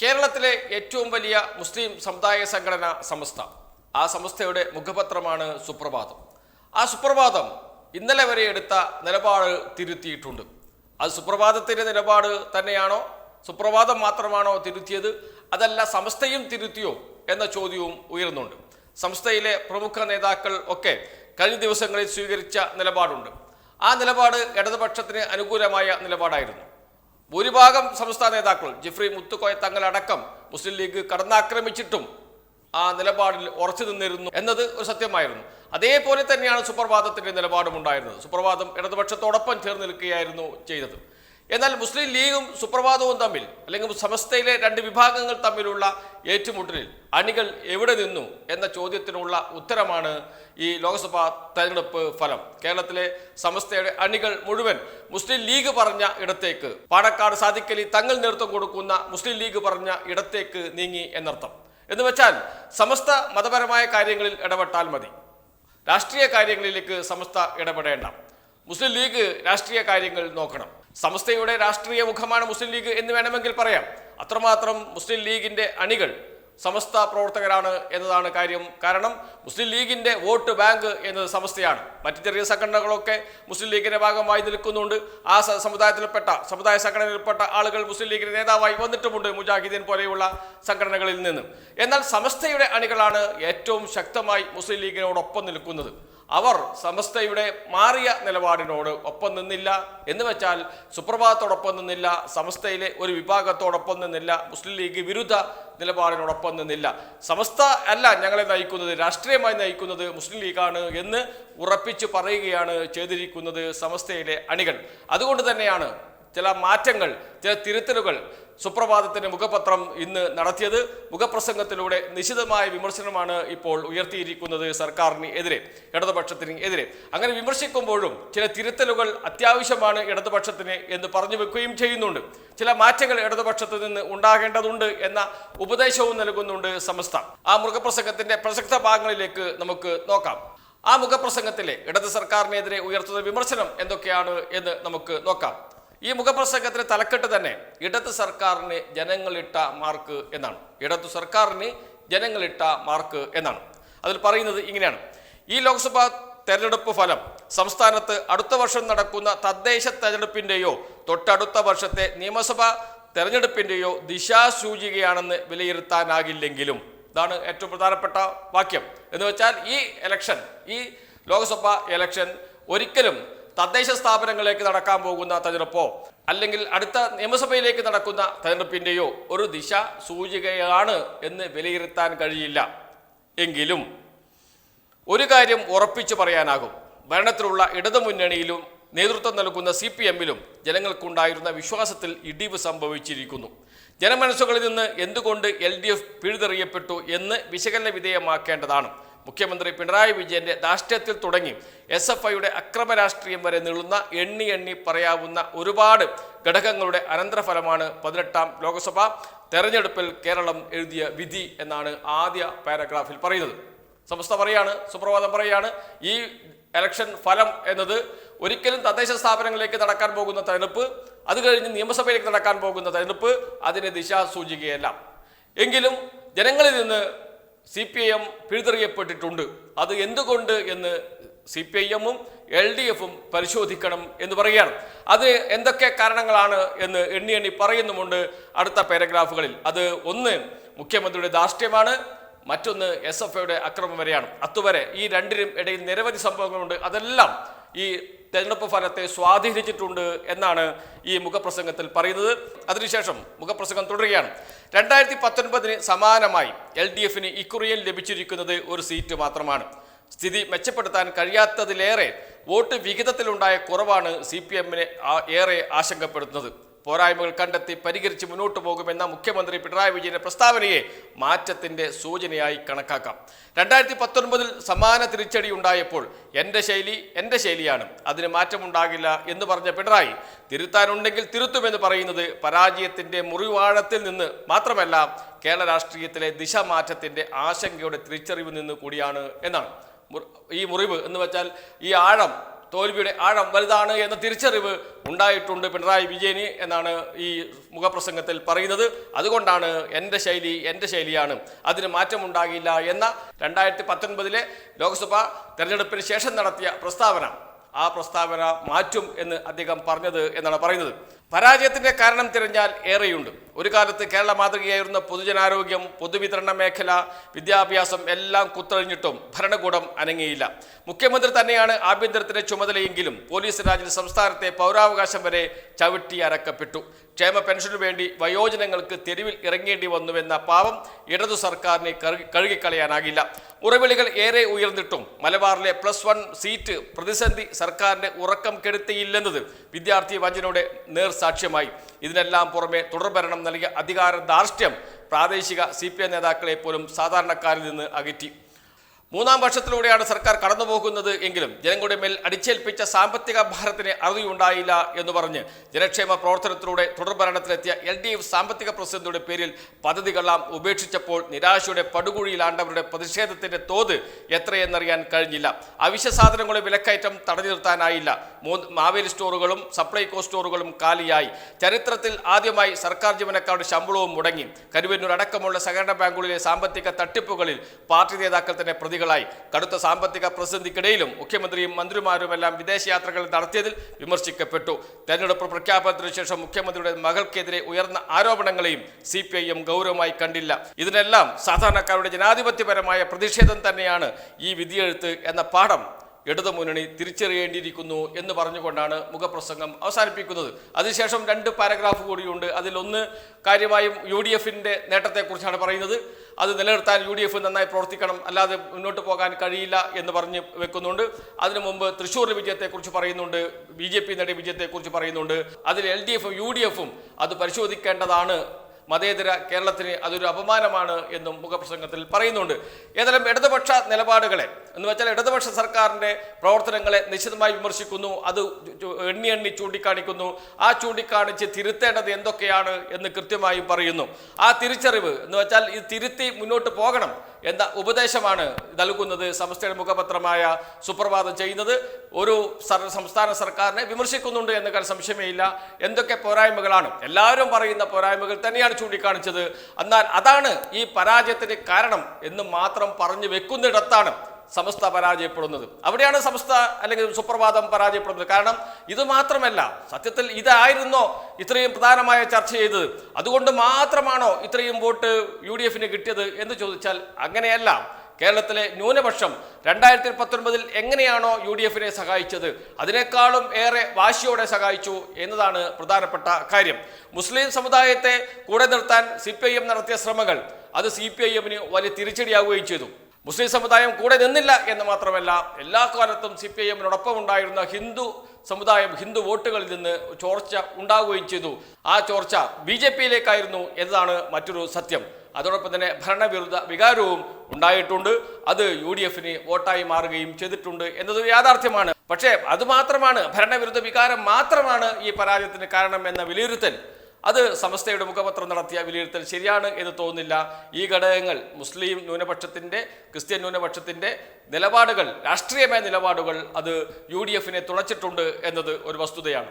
കേരളത്തിലെ ഏറ്റവും വലിയ മുസ്ലിം സമുദായ സംഘടന സമസ്ത. ആ സമസ്തയുടെ മുഖപത്രമാണ് സുപ്രഭാതം. ആ സുപ്രഭാതം ഇന്നലെ വരെ എടുത്ത നിലപാട് തിരുത്തിയിട്ടുണ്ട്. അത് സുപ്രഭാതത്തിൻ്റെ നിലപാട് തന്നെയാണോ, സുപ്രഭാതം മാത്രമാണോ തിരുത്തിയത്, അതല്ല സമസ്തയും തിരുത്തിയോ എന്ന ചോദ്യവും ഉയർന്നുണ്ട്. സംസ്ഥയിലെ പ്രമുഖ നേതാക്കൾ ഒക്കെ കഴിഞ്ഞ ദിവസങ്ങളിൽ സ്വീകരിച്ച നിലപാടുണ്ട്. ആ നിലപാട് ഇടതുപക്ഷത്തിന് അനുകൂലമായ നിലപാടായിരുന്നു. ഭൂരിഭാഗം സംസ്ഥാന നേതാക്കൾ ജിഫ്രി മുത്തുക്കോയ തങ്ങളടക്കം മുസ്ലിം ലീഗ് കടന്നാക്രമിച്ചിട്ടും ആ നിലപാടിൽ ഉറച്ചു നിന്നിരുന്നു എന്നത് ഒരു സത്യമായിരുന്നു. അതേപോലെ തന്നെയാണ് സുപ്രഭാതത്തിന്റെ നിലപാടും ഉണ്ടായിരുന്നത്. സുപ്രഭാതം ഇടതുപക്ഷത്തോടൊപ്പം ചേർന്ന് നിൽക്കുകയായിരുന്നു ചെയ്തത്. എന്നാൽ മുസ്ലിം ലീഗും സുപ്രഭാതവും തമ്മിൽ, അല്ലെങ്കിൽ സമസ്തയിലെ രണ്ട് വിഭാഗങ്ങൾ തമ്മിലുള്ള ഏറ്റുമുട്ടലിൽ അണികൾ എവിടെ നിന്നു എന്ന ചോദ്യത്തിനുള്ള ഉത്തരമാണ് ഈ ലോക്സഭാ തെരഞ്ഞെടുപ്പ് ഫലം. കേരളത്തിലെ സമസ്തയുടെ അണികൾ മുഴുവൻ മുസ്ലിം ലീഗ് പറഞ്ഞ ഇടത്തേക്ക്, പാണക്കാട് സാദിഖലി തങ്ങൾ നേതൃത്വം കൊടുക്കുന്ന മുസ്ലിം ലീഗ് പറഞ്ഞ ഇടത്തേക്ക് നീങ്ങി എന്നർത്ഥം. എന്ന് വെച്ചാൽ സമസ്ത മതപരമായ കാര്യങ്ങളിൽ ഇടപെട്ടാൽ മതി, രാഷ്ട്രീയ കാര്യങ്ങളിലേക്ക് സമസ്ത ഇടപെടേണ്ട. മുസ്ലിം ലീഗ് രാഷ്ട്രീയ കാര്യങ്ങൾ നോക്കണം. സമസ്തയുടെ രാഷ്ട്രീയ മുഖമാണ് മുസ്ലിം ലീഗ് എന്ന് വേണമെങ്കിൽ പറയാം. അത്രമാത്രം മുസ്ലിം ലീഗിന്റെ അണികൾ സമസ്ത പ്രവർത്തകരാണ് എന്നതാണ് കാര്യം. കാരണം മുസ്ലിം ലീഗിന്റെ വോട്ട് ബാങ്ക് എന്നത് സമസ്തയാണ്. മറ്റു ചെറിയ സംഘടനകളൊക്കെ മുസ്ലിം ലീഗിന്റെ ഭാഗമായി നിൽക്കുന്നുണ്ട്. ആ സമുദായ സംഘടനയിൽപ്പെട്ട ആളുകൾ മുസ്ലിം ലീഗിന്റെ നേതാവായി വന്നിട്ടുമുണ്ട്, മുജാഹിദീൻ പോലെയുള്ള സംഘടനകളിൽ നിന്ന്. എന്നാൽ സമസ്തയുടെ അണികളാണ് ഏറ്റവും ശക്തമായി മുസ്ലിം ലീഗിനോടൊപ്പം നിൽക്കുന്നത്. അവർ സമസ്തയുടെ മാറിയ നിലപാടിനോട് ഒപ്പം നിന്നില്ല. എന്ന് വെച്ചാൽ സുപ്രഭാതത്തോടൊപ്പം നിന്നില്ല, സമസ്തയിലെ ഒരു വിഭാഗത്തോടൊപ്പം നിന്നില്ല, മുസ്ലിം ലീഗ് വിരുദ്ധ നിലപാടിനോടൊപ്പം നിന്നില്ല. സമസ്ത അല്ല ഞങ്ങളെ നയിക്കുന്നത്, രാഷ്ട്രീയമായി നയിക്കുന്നത് മുസ്ലിം ലീഗാണ് എന്ന് ഉറപ്പിച്ച് പറയുകയാണ് ചെയ്തിരിക്കുന്നത് സമസ്തയിലെ അണികൾ. അതുകൊണ്ട് തന്നെയാണ് ചില മാറ്റങ്ങൾ, ചില തിരുത്തലുകൾ സുപ്രഭാതത്തിന്റെ മുഖപത്രം ഇന്ന് നടത്തിയത്. മുഖപ്രസംഗത്തിലൂടെ നിശിതമായ വിമർശനമാണ് ഇപ്പോൾ ഉയർത്തിയിരിക്കുന്നത് സർക്കാരിന് എതിരെ, ഇടതുപക്ഷത്തിന് എതിരെ. അങ്ങനെ വിമർശിക്കുമ്പോഴും ചില തിരുത്തലുകൾ അത്യാവശ്യമാണ് ഇടതുപക്ഷത്തിന് എന്ന് പറഞ്ഞു വെക്കുകയും ചെയ്യുന്നുണ്ട്. ചില മാറ്റങ്ങൾ ഇടതുപക്ഷത്തിൽ നിന്ന് ഉണ്ടാകേണ്ടതുണ്ട് എന്ന ഉപദേശവും നൽകുന്നുണ്ട് സമസ്ത. ആ മുഖപ്രസംഗത്തിന്റെ പ്രസക്ത ഭാഗങ്ങളിലേക്ക് നമുക്ക് നോക്കാം. ആ മുഖപ്രസംഗത്തിലെ ഇടത് സർക്കാരിനെതിരെ ഉയർത്തുന്ന വിമർശനം എന്തൊക്കെയാണ് എന്ന് നമുക്ക് നോക്കാം. ഈ മുഖപ്രസംഗത്തിന് തലക്കെട്ട് തന്നെ ഇടത് സർക്കാരിന് ജനങ്ങളിട്ട മാർക്ക് എന്നാണ്. ഇടതു സർക്കാരിന് ജനങ്ങളിട്ട മാർക്ക് എന്നാണ്. അതിൽ പറയുന്നത് ഇങ്ങനെയാണ്: ഈ ലോക്സഭാ തെരഞ്ഞെടുപ്പ് ഫലം സംസ്ഥാനത്ത് അടുത്ത വർഷം നടക്കുന്ന തദ്ദേശ തെരഞ്ഞെടുപ്പിന്റെയോ തൊട്ടടുത്ത വർഷത്തെ നിയമസഭാ തെരഞ്ഞെടുപ്പിന്റെയോ ദിശാസൂചികയാണെന്ന് വിലയിരുത്താനാകില്ലെങ്കിലും, ഇതാണ് ഏറ്റവും പ്രധാനപ്പെട്ട വാക്യം. എന്ന് വെച്ചാൽ ഈ ലോക്സഭാ ഇലക്ഷൻ ഒരിക്കലും തദ്ദേശ സ്ഥാപനങ്ങളിലേക്ക് നടക്കാൻ പോകുന്ന തെരഞ്ഞെടുപ്പോ അല്ലെങ്കിൽ അടുത്ത നിയമസഭയിലേക്ക് നടക്കുന്ന തെരഞ്ഞെടുപ്പിന്റെയോ ഒരു ദിശ സൂചികയാണ് എന്ന് വിലയിരുത്താൻ കഴിയില്ല. എങ്കിലും ഒരു കാര്യം ഉറപ്പിച്ചു പറയാനാകും: ഭരണത്തിലുള്ള ഇടതുമുന്നണിയിലും നേതൃത്വം നൽകുന്ന CPM-ലും ജനങ്ങൾക്കുണ്ടായിരുന്ന വിശ്വാസത്തിൽ ഇടിവ് സംഭവിച്ചിരിക്കുന്നു. ജനമനസ്സുകളിൽ നിന്ന് എന്തുകൊണ്ട് LDF പിഴുതെറിയപ്പെട്ടു എന്ന് വിശകലന വിധേയമാക്കേണ്ടതാണ്. മുഖ്യമന്ത്രി പിണറായി വിജയന്റെ ധാർഷ്ട്യത്തിൽ തുടങ്ങി SFIയുടെ അക്രമ രാഷ്ട്രീയം വരെ നീളുന്ന എണ്ണി പറയാവുന്ന ഒരുപാട് ഘടകങ്ങളുടെ അനന്തരഫലമാണ് 18ാം ലോക്സഭാ തെരഞ്ഞെടുപ്പിൽ കേരളം എഴുതിയ വിധി എന്നാണ് ആദ്യ പാരഗ്രാഫിൽ പറയുന്നത്. സമസ്ത പറയാണ്, സുപ്രഭാതം പറയാണ്, ഈ ഇലക്ഷൻ ഫലം എന്നത് ഒരിക്കലും തദ്ദേശ സ്ഥാപനങ്ങളിലേക്ക് നടക്കാൻ പോകുന്ന തെരഞ്ഞെടുപ്പ്, അത് കഴിഞ്ഞ് നിയമസഭയിലേക്ക് നടക്കാൻ പോകുന്ന തെരഞ്ഞെടുപ്പ് അതിന് ദിശാസൂചികയല്ല. എങ്കിലും ജനങ്ങളിൽ നിന്ന് CPIM പിഴുതെറിയപ്പെട്ടിട്ടുണ്ട്. അത് എന്തുകൊണ്ട് എന്ന് CPIM-ഉം LDF-ഉം പരിശോധിക്കണം എന്ന് പറയുകയാണ്. അത് എന്തൊക്കെ കാരണങ്ങളാണ് എന്ന് എണ്ണി പറയുന്നുമുണ്ട് അടുത്ത പാരഗ്രാഫുകളിൽ. അത് ഒന്ന് മുഖ്യമന്ത്രിയുടെ ധാർഷ്ട്യമാണ്, മറ്റൊന്ന് SFIയുടെ അക്രമം വരെയാണ്. അതുവരെ ഈ രണ്ടിനും ഇടയിൽ നിരവധി സംഭവങ്ങളുണ്ട്. അതെല്ലാം ഈ തെരഞ്ഞെടുപ്പ് ഫലത്തെ സ്വാധീനിച്ചിട്ടുണ്ട് എന്നാണ് ഈ മുഖപ്രസംഗത്തിൽ പറയുന്നത്. അതിനുശേഷം മുഖപ്രസംഗം തുടരുകയാണ്: 2019 സമാനമായി LDF-ന് ഇക്കുറിയിൽ ലഭിച്ചിരിക്കുന്നത് ഒരു സീറ്റ് മാത്രമാണ്. സ്ഥിതി മെച്ചപ്പെടുത്താൻ കഴിയാത്തതിലേറെ വോട്ട് വിഹിതത്തിലുണ്ടായ കുറവാണ് CPM-നെ ഏറെ ആശങ്കപ്പെടുത്തുന്നത്. പോരായ്മകൾ കണ്ടെത്തി പരിഹരിച്ച് മുന്നോട്ട് പോകുമെന്ന മുഖ്യമന്ത്രി പിണറായി വിജയന്റെ പ്രസ്താവനയെ മാറ്റത്തിന്റെ സൂചനയായി കണക്കാക്കാം. 2019 സമാന തിരിച്ചടി ഉണ്ടായപ്പോൾ എൻ്റെ ശൈലിയാണ്, അതിന് മാറ്റമുണ്ടാകില്ല എന്ന് പറഞ്ഞ പിണറായി തിരുത്താനുണ്ടെങ്കിൽ തിരുത്തുമെന്ന് പറയുന്നത് പരാജയത്തിന്റെ മുറിവാഴത്തിൽ നിന്ന് മാത്രമല്ല, കേരള രാഷ്ട്രീയത്തിലെ ദിശമാറ്റത്തിന്റെ ആശങ്കയുടെ തിരിച്ചറിവ് നിന്ന് കൂടിയാണ് എന്നാണ്. ഈ മുറിവ് എന്ന് വെച്ചാൽ ഈ ആഴം തോൽവിയുടെ ആഴം വലുതാണ് എന്ന തിരിച്ചറിവ് ഉണ്ടായിട്ടുണ്ട് പിണറായി വിജയന് എന്നാണ് ഈ മുഖപ്രസംഗത്തിൽ പറയുന്നത്. അതുകൊണ്ടാണ് എൻ്റെ ശൈലിയാണ്, അതിന് മാറ്റമുണ്ടാകില്ല എന്ന 2019 ലോക്സഭാ തെരഞ്ഞെടുപ്പിന് ശേഷം നടത്തിയ ആ പ്രസ്താവന മാറ്റും എന്ന് അദ്ദേഹം പറഞ്ഞത് എന്നാണ് പറയുന്നത്. പരാജയത്തിന്റെ കാരണം തിരഞ്ഞാൽ ഏറെയുണ്ട്. ഒരു കാലത്ത് കേരള മാതൃകയായിരുന്ന പൊതുജനാരോഗ്യം, പൊതുവിതരണ മേഖല, വിദ്യാഭ്യാസം എല്ലാം കുത്തഴിഞ്ഞിട്ടും ഭരണകൂടം അനങ്ങിയില്ല. മുഖ്യമന്ത്രി തന്നെയാണ് ആഭ്യന്തരത്തിന്റെ ചുമതലയെങ്കിലും പോലീസ് രാജിൽ സംസ്ഥാനത്തെ പൗരാവകാശം വരെ ചവിട്ടി അരക്കപ്പെട്ടു. ക്ഷേമ പെൻഷനു വേണ്ടി വയോജനങ്ങൾക്ക് തെരുവിൽ ഇറങ്ങേണ്ടി വന്നുവെന്ന പാവം ഇടതു സർക്കാരിനെ കഴുകിക്കളയാനാകില്ല. മുറവിളികൾ ഏറെ ഉയർന്നിട്ടും മലബാറിലെ +1 സീറ്റ് പ്രതിസന്ധി സർക്കാരിന്റെ ഉറക്കം കെടുത്തിയില്ലെന്നത് വിദ്യാർത്ഥി വഞ്ചനയുടെ നേർസാക്ഷ്യമായി. ഇതിനെല്ലാം പുറമെ തുടർഭരണം നൽകിയ അധികാര ധാർഷ്ട്യം പ്രാദേശിക CPI നേതാക്കളെ പോലും സാധാരണക്കാരിൽ നിന്ന് അകറ്റി. 3ാം വർഷത്തിലൂടെയാണ് സർക്കാർ കടന്നുപോകുന്നത് എങ്കിലും ജനങ്ങളുടെ മേൽ അടിച്ചേൽപ്പിച്ച സാമ്പത്തിക ഭാരത്തിന് അറുതിയുണ്ടായില്ല എന്ന് പറഞ്ഞ് ജനക്ഷേമ പ്രവർത്തനത്തിലൂടെ തുടർഭരണത്തിലെത്തിയ LDF സാമ്പത്തിക പ്രതിസന്ധിയുടെ പേരിൽ പദ്ധതികളെല്ലാം ഉപേക്ഷിച്ചപ്പോൾ നിരാശയുടെ പടുകുഴിയിലാണ്ടവരുടെ പ്രതിഷേധത്തിന്റെ തോത് എത്രയെന്നറിയാൻ കഴിഞ്ഞില്ല. അവശ്യ സാധനങ്ങളുടെ വിലക്കയറ്റം തടഞ്ഞു നിർത്താനായില്ല. മാവേലി സ്റ്റോറുകളും സപ്ലൈകോ സ്റ്റോറുകളും കാലിയായി. ചരിത്രത്തിൽ ആദ്യമായി സർക്കാർ ജീവനക്കാരുടെ ശമ്പളവും മുടങ്ങി. കരുവന്നൂർ അടക്കമുള്ള സഹകരണ ബാങ്കുകളിലെ സാമ്പത്തിക തട്ടിപ്പുകളിൽ പാർട്ടി നേതാക്കൾ തന്നെ പ്രതികളായി. കടുത്ത സാമ്പത്തിക പ്രതിസന്ധിക്കിടയിലും മുഖ്യമന്ത്രിയും മന്ത്രിമാരുമെല്ലാം വിദേശയാത്രകൾ നടത്തിയതിൽ വിമർശിക്കപ്പെട്ടു. തെരഞ്ഞെടുപ്പ് പ്രഖ്യാപനത്തിനു ശേഷം മുഖ്യമന്ത്രിയുടെ മകൾക്കെതിരെ ഉയർന്ന ആരോപണങ്ങളെയും CPIM ഗൗരവമായി കണ്ടില്ല. ഇതിനെല്ലാം സാധാരണക്കാരുടെ ജനാധിപത്യപരമായ പ്രതിഷേധം തന്നെയാണ് ഈ വിധിയെഴുത്ത് എന്ന പാഠം ഇടതുമുന്നണി തിരിച്ചറിയേണ്ടിയിരിക്കുന്നു എന്ന് പറഞ്ഞുകൊണ്ടാണ് മുഖപ്രസംഗം അവസാനിപ്പിക്കുന്നത്. അതിനുശേഷം 2 പാരഗ്രാഫ് കൂടിയുണ്ട്. അതിലൊന്ന് കാര്യമായും UDFന്റെ നേട്ടത്തെക്കുറിച്ചാണ് പറയുന്നത്. അത് നിലനിർത്താൻ UDF നന്നായി പ്രവർത്തിക്കണം, അല്ലാതെ മുന്നോട്ട് പോകാൻ കഴിയില്ല എന്ന് പറഞ്ഞ് വെക്കുന്നുണ്ട്. അതിനു മുമ്പ് തൃശ്ശൂർ വിജയത്തെക്കുറിച്ച് പറയുന്നുണ്ട്, BJP നേടിയ വിജയത്തെക്കുറിച്ച് പറയുന്നുണ്ട്. അതിൽ LDFും UDFും അത് പരിശോധിക്കേണ്ടതാണ്, മതേതര കേരളത്തിന് അതൊരു അപമാനമാണ് എന്നും മുഖപ്രസംഗത്തിൽ പറയുന്നുണ്ട്. ഏതായാലും ഇടതുപക്ഷ നിലപാടുകളെ എന്ന് വെച്ചാൽ ഇടതുപക്ഷ സർക്കാരിൻ്റെ പ്രവർത്തനങ്ങളെ നിശ്ചിതമായി വിമർശിക്കുന്നു, അത് എണ്ണി ചൂണ്ടിക്കാണിക്കുന്നു. ആ ചൂണ്ടിക്കാണിച്ച് തിരുത്തേണ്ടത് എന്തൊക്കെയാണ് എന്ന് കൃത്യമായും പറയുന്നു. ആ തിരിച്ചറിവ് എന്ന് വെച്ചാൽ ഇത് തിരുത്തി മുന്നോട്ട് പോകണം എന്ന ഉപദേശമാണ് നൽകുന്നത് സമസ്തയുടെ മുഖപത്രമായ സുപ്രഭാതം ചെയ്യുന്നത്. ഒരു സംസ്ഥാന സർക്കാരിനെ വിമർശിക്കുന്നുണ്ട് എന്ന സംശയമേ ഇല്ല. എന്തൊക്കെ പോരായ്മകളാണ്, എല്ലാവരും പറയുന്ന പോരായ്മകൾ തന്നെയാണ് ചൂണ്ടിക്കാണിച്ചത്. എന്നാൽ അതാണ് ഈ പരാജയത്തിന് കാരണം എന്ന് മാത്രം പറഞ്ഞു വെക്കുന്നിടത്താണ് സമസ്ത പരാജയപ്പെടുന്നത്. അവിടെയാണ് സമസ്ത അല്ലെങ്കിൽ സുപ്രഭാതം പരാജയപ്പെടുന്നത്. കാരണം ഇത് മാത്രമല്ല, സത്യത്തിൽ ഇതായിരുന്നോ ഇത്രയും പ്രധാനമായ ചർച്ച ചെയ്തത്? അതുകൊണ്ട് മാത്രമാണോ ഇത്രയും വോട്ട് UDFന് കിട്ടിയത് എന്ന് ചോദിച്ചാൽ അങ്ങനെയല്ല. കേരളത്തിലെ ന്യൂനപക്ഷം 2019 എങ്ങനെയാണോ UDFനെ സഹായിച്ചത് അതിനേക്കാളും ഏറെ വാശിയോടെ സഹായിച്ചു എന്നതാണ് പ്രധാനപ്പെട്ട കാര്യം. മുസ്ലിം സമുദായത്തെ കൂടെ നിർത്താൻ CPIM നടത്തിയ ശ്രമങ്ങൾ അത് CPIMന് വലിയ തിരിച്ചടിയാവുകയും ചെയ്തു. മുസ്ലിം സമുദായം കൂടെ നിന്നില്ല എന്ന് മാത്രമല്ല, എല്ലാ കാലത്തും CPIMനോടൊപ്പം ഉണ്ടായിരുന്ന ഹിന്ദു വോട്ടുകളിൽ നിന്ന് ചോർച്ച ഉണ്ടാവുകയും ചെയ്തു. ആ ചോർച്ച BJPയിലേക്കായിരുന്നു എന്നതാണ് മറ്റൊരു സത്യം. അതോടൊപ്പം തന്നെ ഭരണവിരുദ്ധ വികാരവും ഉണ്ടായിട്ടുണ്ട്. അത് UDFന് വോട്ടായി മാറുകയും ചെയ്തിട്ടുണ്ട് എന്നത് യാഥാർത്ഥ്യമാണ്. പക്ഷേ അതുമാത്രമാണ്, ഭരണവിരുദ്ധ വികാരം മാത്രമാണ് ഈ പരാജയത്തിന് കാരണം എന്ന വിലയിരുത്തൽ, അത് സമസ്തയുടെ മുഖപത്രം നടത്തിയ വിലയിരുത്തൽ ശരിയാണ് എന്ന് തോന്നുന്നില്ല. ഈ ഘടകങ്ങൾ മുസ്ലിം ന്യൂനപക്ഷത്തിൻ്റെ, ക്രിസ്ത്യൻ ന്യൂനപക്ഷത്തിൻ്റെ നിലപാടുകൾ, രാഷ്ട്രീയമായ നിലപാടുകൾ അത് UDFനെ തുണച്ചിട്ടുണ്ട് എന്നത് ഒരു വസ്തുതയാണ്.